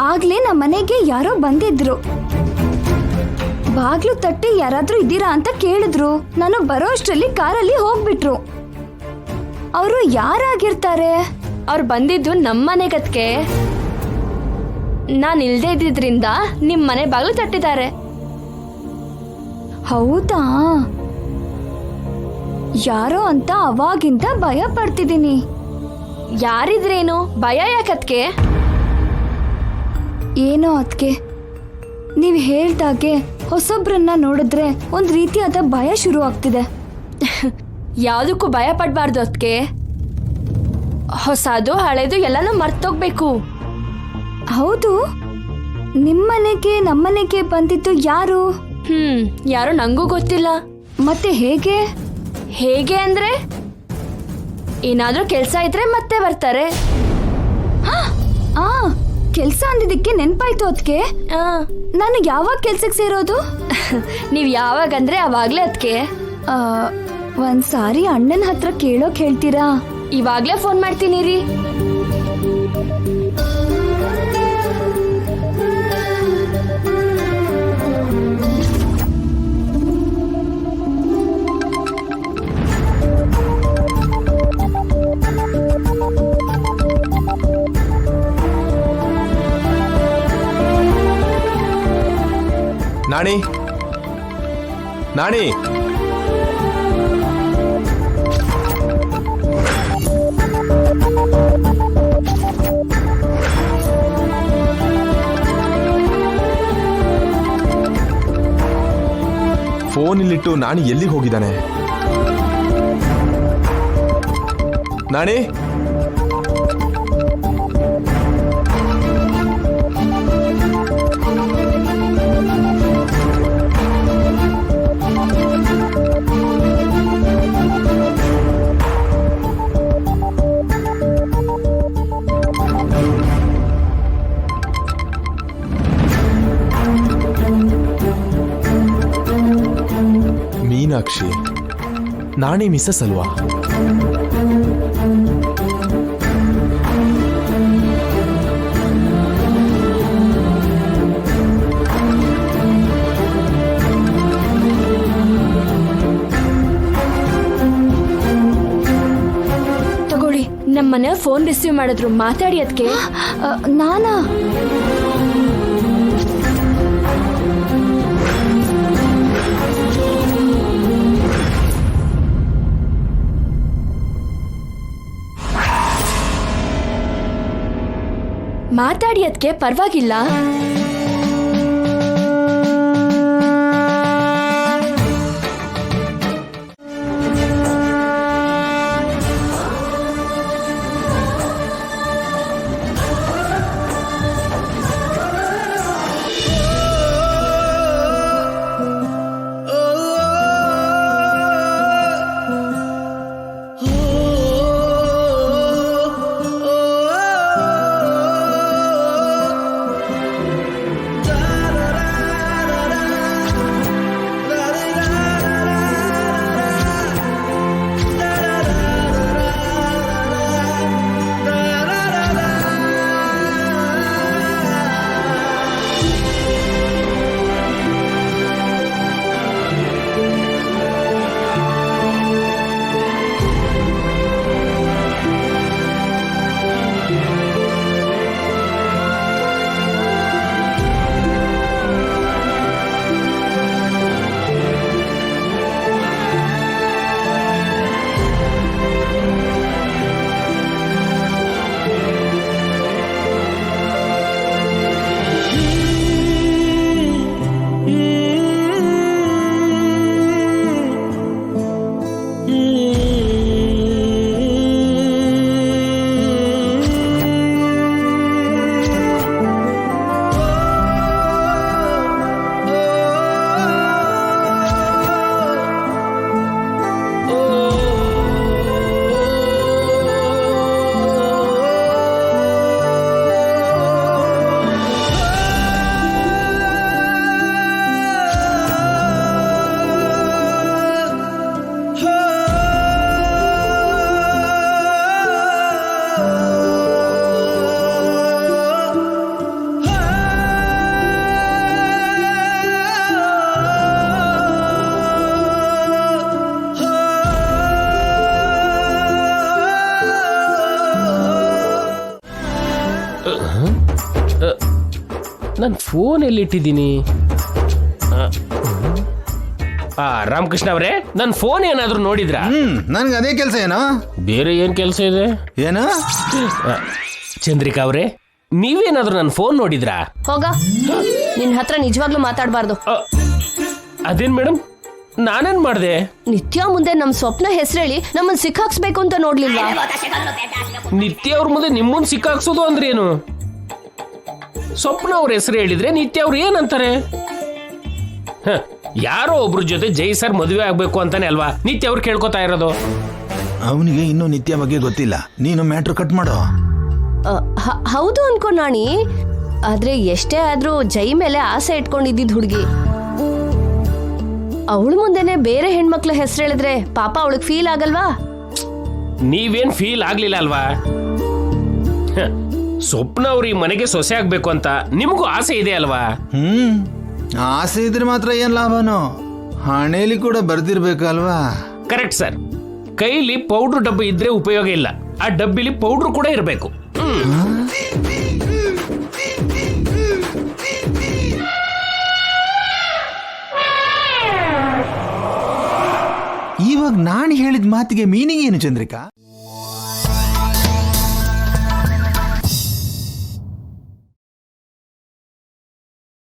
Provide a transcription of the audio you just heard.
ಆಗ್ಲೇ ನಮ್ಮ ಮನೆಗೆ ಯಾರೋ ಬಂದಿದ್ರು. ಬಾಗ್ಲು ತಟ್ಟಿ ಯಾರಾದ್ರೂ ಇದ್ದೀರಾ ಅಂತ ಕೇಳಿದ್ರು. ನಾನು ಬರೋ ಅಷ್ಟ್ರಲ್ಲಿ ಕಾರಲ್ಲಿ ಹೋಗ್ಬಿಟ್ರು. ಅವರು ಯಾರಾಗಿರ್ತಾರೆ? ಅವ್ರು ಬಂದಿದ್ದು ನಮ್ಮನೆಗದ್ಕೆ. ನಾನು ಇಲ್ದೇ ಇದ್ದಿದ್ರಿಂದ ನಿಮ್ ಮನೆ ಬಾಗ್ಲು ತಟ್ಟಿದ್ದಾರೆ. ಹೌದಾ? ಯಾರೋ ಅಂತ ಅವಾಗಿಂದ ಭಯ ಪಡ್ತಿದ್ದೀನಿ. ಯಾರಿದ್ರೇನು, ಭಯ ಯಾಕದ್ಕೆ? ಏನೋ ಅದ್ಕೆ ನೀವ್ ಹೇಳ್ದಾಗೆ ಹೊಸೊಬ್ರನ್ನ ನೋಡಿದ್ರೆ ಒಂದ್ ರೀತಿಯಾದ ಭಯ ಶುರು ಆಗ್ತಿದೆ. ಯಾವ್ದಕ್ಕೂ ಭಯ ಪಡ್ಬಾರ್ದು ಅದ್ಕೆ. ಹೊಸದು ಹಳೇದು ಎಲ್ಲಾನು ಮರ್ತೋಗ್ಬೇಕು. ಹೌದು, ನಿಮ್ಮನೆಗೆ ನಮ್ಮನೆಗೆ ಬಂದಿದ್ದು ಯಾರು? ಯಾರು ನಂಗೂ ಗೊತ್ತಿಲ್ಲ. ಮತ್ತೆ ಹೇಗೆ? ಹೇಗೆ ಅಂದ್ರೆ ಏನಾದ್ರೂ ಕೆಲ್ಸ ಇದ್ರೆ ಮತ್ತೆ ಬರ್ತಾರೆ. ಆ ಕೆಲ್ಸ ಅಂದಿದ್ದಕ್ಕೆ ನೆನ್ಪಾಯ್ತು ಅದ್ಕೆ. ನಾನು ಯಾವಾಗ ಕೆಲ್ಸಕ್ಕೆ ಸೇರೋದು? ನೀವ್ ಯಾವಾಗಂದ್ರೆ ಅವಾಗ್ಲೇ ಅದ್ಕೆ. ಒಂದ್ಸಾರಿ ಅಣ್ಣನ ಹತ್ರ ಕೇಳೋಕ್ ಹೇಳ್ತೀರಾ? ಇವಾಗ್ಲೇ ಫೋನ್ ಮಾಡ್ತೀನಿ ರೀ. ನಾಣಿ, ನಾಣಿ, ಫೋನ್ ಇಲ್ಲಿಟ್ಟು ನಾಣಿ ಎಲ್ಲಿಗೆ ಹೋಗಿದ್ದಾನೆ? ನಾಣಿ, ಮೀನಾಕ್ಷಿ, ನಾಣಿ ಮಿಸ್ಸಸ್ ಅಲ್ವಾ? ತಗೊಳ್ಳಿ, ನಮ್ಮನೆ ಫೋನ್ ರಿಸೀವ್ ಮಾಡಿದ್ರು, ಮಾತಾಡಿ ಅದ್ಕೆ. ನಾನಾ? ಮಾತಾಡಿ ಅದ್ಕೆ, ಪರವಾಗಿಲ್ಲ. ನಾನು ಫೋನ್ ಎಲ್ಲಿಟ್ಟಿದ್ದೀನಿ? ರಾಮಕೃಷ್ಣ ಅವರೇ, ನನ್ನ ಫೋನ್ ಏನಾದರೂ ನೋಡಿದ್ರಾ? ನನ್ಗೆ ಅದೇ ಕೆಲಸ ಏನೋ. ಬೇರೆ ಏನು ಕೆಲಸ ಇದೆ? ಏನು? ಚಂದ್ರಿಕಾ ಅವರೇ, ನೀವೇನಾದರೂ ನನ್ನ ಫೋನ್ ನೋಡಿದ್ರಾ? ಹೋಗ, ನಿನ್ ಹತ್ರ ನಿಜವಾಗ್ಲೂ ಮಾತಾಡಬಾರ್ದು. ಅದೇನ್ ಮೇಡಮ್, ನಾನೇನ್ ಮಾಡಿದೆ? ನಿತ್ಯ ಮುಂದೆ ನಮ್ ಸ್ವಪ್ನ ಹೆಸರೇಳಿ ನಮ್ಮನ್ನ ಸಿಕ್ಕಾಕ್ಸ್ಬೇಕು ಅಂತ ನೋಡ್ಲಿಲ್ವಾ? ನಿತ್ಯ ಅವ್ರ ಮುಂದೆ ನಿಮ್ಮನ್ ಸಿಕ್ಕಾಕ್ಸೋದು ಅಂದ್ರೆ ಏನು? ಸ್ವಪ್ನ ಅವ್ರ ಹೆಸರು ಹೇಳಿದ್ರೆ ನಿತ್ಯ ಅವ್ರು ಏನಂತಾರೆ? ಯಾರೋ ಒಬ್ರ ಜೊತೆ ಜೈ ಸರ್ ಮದುವೆ ಆಗ್ಬೇಕು ಅಂತಾನೆ ಅಲ್ವಾ ನಿತ್ಯ ಅವ್ರು ಕೇಳ್ಕೊತಾ ಇರೋದು. ಅವನಿಗೆ ಇನ್ನೂ ನಿತ್ಯ ಬಗ್ಗೆ ಗೊತ್ತಿಲ್ಲ. ನೀನು ಮ್ಯಾಟ್ರ್ ಕಟ್ ಮಾಡೋ. ಹೌದು ಅನ್ಕೋ ನಾಣಿ, ಆದ್ರೆ ಎಷ್ಟೇ ಆದ್ರೂ ಜೈ ಮೇಲೆ ಆಸೆ ಇಟ್ಕೊಂಡಿದ್ದಿದ್ ಹುಡುಗಿ. ಅವಳ ಮುಂದೆನೆ ಬೇರೆ ಹೆಣ್ಮಕ್ಳ ಹೆಸರು ಹೇಳಿದ್ರೆ ಪಾಪ ಅವಳಿಗೆ ಫೀಲ್ ಆಗಲ್ವಾ? ನೀವೇನ್ ಫೀಲ್ ಆಗ್ಲಿಲ್ಲ ಅಲ್ವಾ? ಸ್ವಪ್ನ ಅವ್ರು ಈ ಮನೆಗೆ ಸೊಸೆ ಆಗ್ಬೇಕು ಅಂತ ನಿಮಗೂ ಆಸೆ ಇದೆ ಅಲ್ವಾ? ಆಸೆ ಇದ್ರೆ ಮಾತ್ರ ಏನ್ ಲಾಭನೋ? ಹಣೆಯಲ್ಲಿ ಕೂಡ ಬರ್ದಿರ್ಬೇಕಲ್ವಾ? Correct sir. ಕೈಲಿ ಪೌಡ್ರ್ ಡಬ್ಬಿ ಇದ್ರೆ ಉಪಯೋಗ ಇಲ್ಲ, ಆ ಡಬ್ಬಿಲಿ ಪೌಡ್ರ್ ಕೂಡ ಇರಬೇಕು. ಇವಾಗ ನಾನು ಹೇಳಿದ ಮಾತಿಗೆ ಮೀನಿಂಗ್ ಏನು ಚಂದ್ರಿಕಾ?